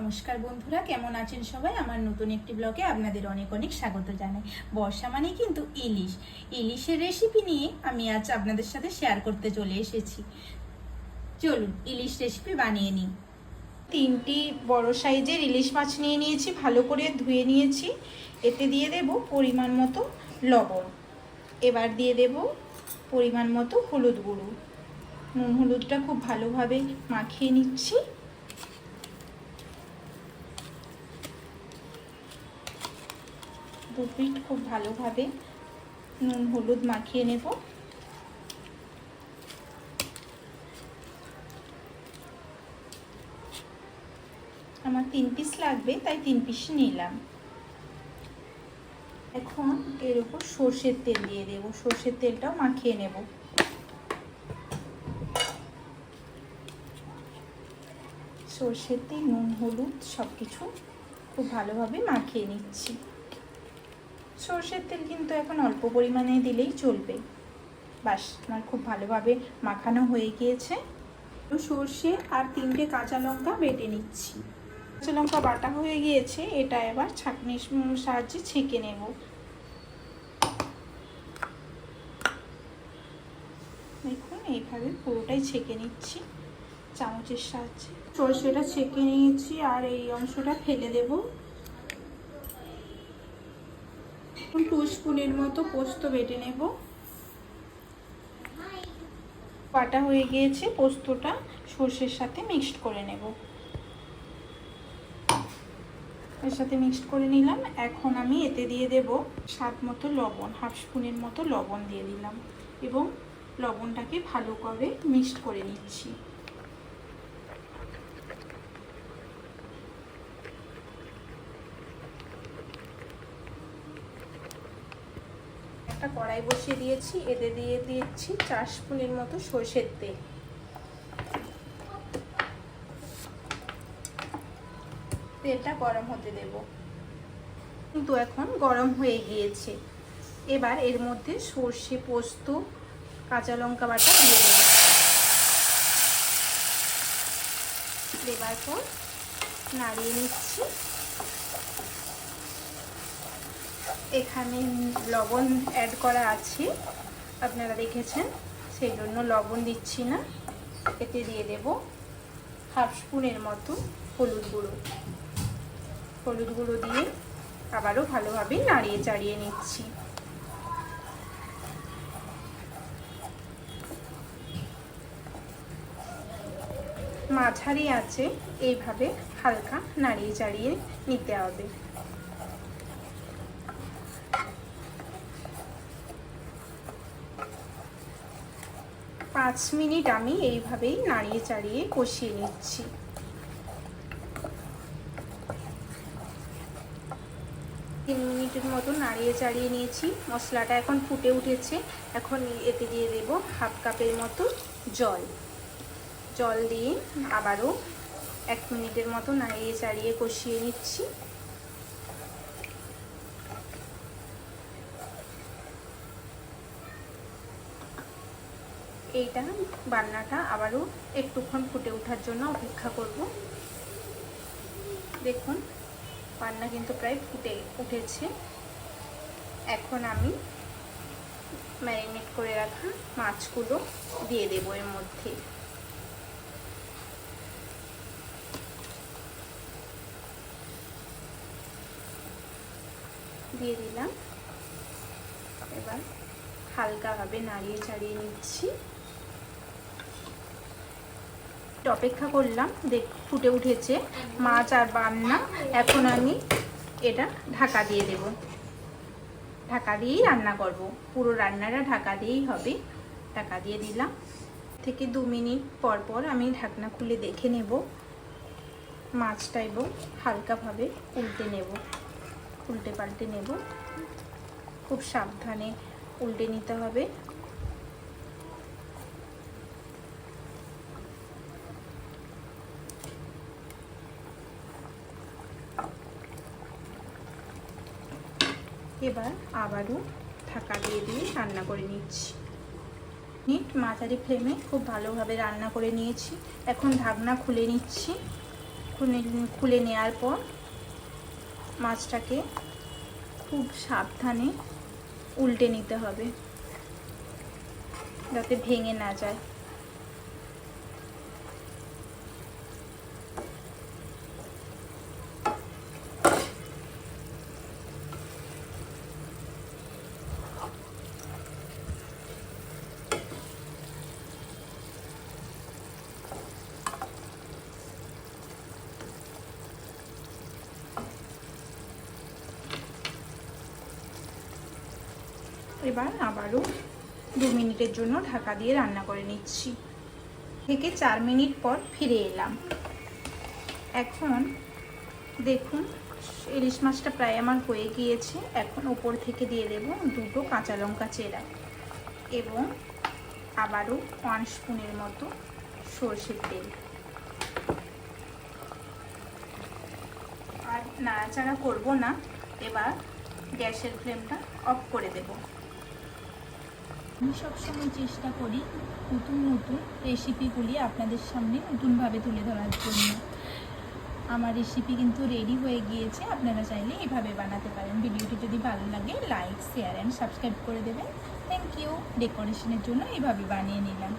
নমস্কার বন্ধুরা, কেমন আছেন সবাই? আমার নতুন একটি ব্লগে আপনাদের অনেক অনেক স্বাগত জানাই। বর্ষা মানে কিন্তু ইলিশের রেসিপি নিয়ে আমি আজ আপনাদের সাথে শেয়ার করতে চলে এসেছি। চলুন ইলিশ রেসিপি বানিয়ে নিই। 3টি বড় সাইজের ইলিশ মাছ নিয়ে নিয়েছি, ভালো করে ধুয়ে নিয়েছি। এতে দিয়ে দেব পরিমাণ মতো লবণ। এবার দিয়ে দেব পরিমাণ মতো হলুদ গুঁড়ো। নুন হলুদটা খুব ভালোভাবে মাখিয়ে নিচ্ছি। দু পিঠ খুব ভালোভাবে নুন হলুদ মাখিয়ে নেব। আমার 3 পিস লাগবে, তাই 3 পিস নিলাম। এখন এর উপর সর্ষের তেল দিয়ে দেব। সর্ষের তেলটাও মাখিয়ে নেব। সর্ষের তেল, নুন হলুদ সব কিছু খুব ভালোভাবে মাখিয়ে নিচ্ছি। সর্ষের তেল কিন্তু এখন অল্প পরিমাণে দিলেই চলবে। বাস, আমার খুব ভালোভাবে মাখানো হয়ে গিয়েছে। সর্ষে আর 3টে কাঁচা লঙ্কা বেটে নিচ্ছি। কাঁচা লঙ্কা বাটা হয়ে গিয়েছে, এটা এবার ছাঁকনির সাহায্যে ছেঁকে নেব। দেখুন এইভাবে পুরোটাই ছেঁকে নিচ্ছি চামচের সাহায্যে। সর্ষেটা ছেঁকে নিয়েছি আর এই অংশটা ফেলে দেব। 2 স্পুনের মতো পোস্ত বেটে নেব। বাটা হয়ে গিয়েছে, পোস্তটা সর্ষের সাথে মিক্সড করে নেব। এর সাথে মিক্সড করে নিলাম। এখন আমি এতে দিয়ে দেব স্বাদ মতো লবণ। 1/2 স্পুনের মতো লবণ দিয়ে দিলাম এবং লবণটাকে ভালো করে মিক্সড করে নিচ্ছি। একটা কড়াই বসিয়ে দিয়েছি, এতে দিয়ে দিচ্ছি 4 স্পুনের মতো সরষের তেল। তেলটা গরম হতে দেব। কিন্তু এখন গরম হয়ে গিয়েছে। এবার এর মধ্যে সর্ষে, পোস্ত, কাঁচা লঙ্কা বাটা দিয়ে দেব। দেবার পর নাড়িয়ে নিচ্ছি। এখানে লবণ অ্যাড করা আছে, আপনারা দেখেছেন, সেই জন্য লবণ দিচ্ছি না। এতে দিয়ে দেব 1/2 স্পুনের মতো হলুদ গুঁড়ো। হলুদ গুঁড়ো দিয়ে আবারও ভালোভাবে নাড়িয়ে চাড়িয়ে নিচ্ছি। মাঝারি আঁচে এইভাবে হালকা নাড়িয়ে চাড়িয়ে নিতে হবে। পাঁচ মিনিট আমি এইভাবেই নাড়িয়ে চাড়িয়ে কষিয়ে নিচ্ছি। 3 মিনিটের মতো নাড়িয়ে চাড়িয়ে নিয়েছি। মশলাটা এখন ফুটে উঠেছে। এখন এতে দিয়ে দেব 1/2 কাপের মতো জল। জল দিয়ে আবারও 1 মিনিটের মতো নাড়িয়ে চাড়িয়ে কষিয়ে নিচ্ছি। এইটা রান্নাটা আবারও একটুক্ষণ ফুটে ওঠার জন্য অপেক্ষা করব। দেখুন রান্না কিন্তু প্রায় ফুটে উঠেছে। এখন আমি ম্যারিনেট করে রাখা মাছগুলো দিয়ে দেব এর মধ্যে। দিয়ে দিলাম। এবার হালকাভাবে নাড়িয়ে চাড়িয়ে নিচ্ছি। অপেক্ষা করলাম, দেখ ফুটে উঠেছে মাছ আর রান্না। এখন আমি এটা ঢাকা দিয়ে দেব। ঢাকা দিয়েই রান্না করব, পুরো রান্নাটা ঢাকা দিয়েই হবে। ঢাকা দিয়ে দিলাম। থেকে 2 মিনিট পর পর আমি ঢাকনা খুলে দেখে নেব মাছটা এবং হালকাভাবে উল্টে নেব, উল্টে পাল্টে নেব। খুব সাবধানে উল্টে নিতে হবে। এবার আবারও ঢাকা দিয়ে দিয়ে রান্না করে নিচ্ছি। মাঝারি ফ্লেমে খুব ভালোভাবে রান্না করে নিয়েছি। এখন ঢাকনা খুলে নিচ্ছি। খুলে নেওয়ার পর মাছটাকে খুব সাবধানে উল্টে নিতে হবে যাতে ভেঙে না যায়। এবার আবারও 2 মিনিটের জন্য ঢাকা দিয়ে রান্না করে নিচ্ছি। থেকে 4 মিনিট পর ফিরে এলাম। এখন দেখুন ইলিশ মাছটা প্রায় আমার হয়ে গিয়েছে। এখন উপর থেকে দিয়ে দেব 2টো কাঁচা লঙ্কা চেরা এবং আবারও 1 স্পুনের মতো সরষের তেল। আর নাড়াচাড়া করব না, এবার গ্যাসের ফ্লেমটা অফ করে দেব। আমি সবসময় চেষ্টা করি নতুন নতুন রেসিপিগুলি আপনাদের সামনে নতুনভাবে তুলে ধরার জন্য। আমার রেসিপি কিন্তু রেডি হয়ে গিয়েছে, আপনারা চাইলে এভাবে বানাতে পারেন। ভিডিওটি যদি ভালো লাগে লাইক, শেয়ার অ্যান্ড সাবস্ক্রাইব করে দেবেন। Thank you. ডেকোরেশনের জন্য এভাবে বানিয়ে নিলাম।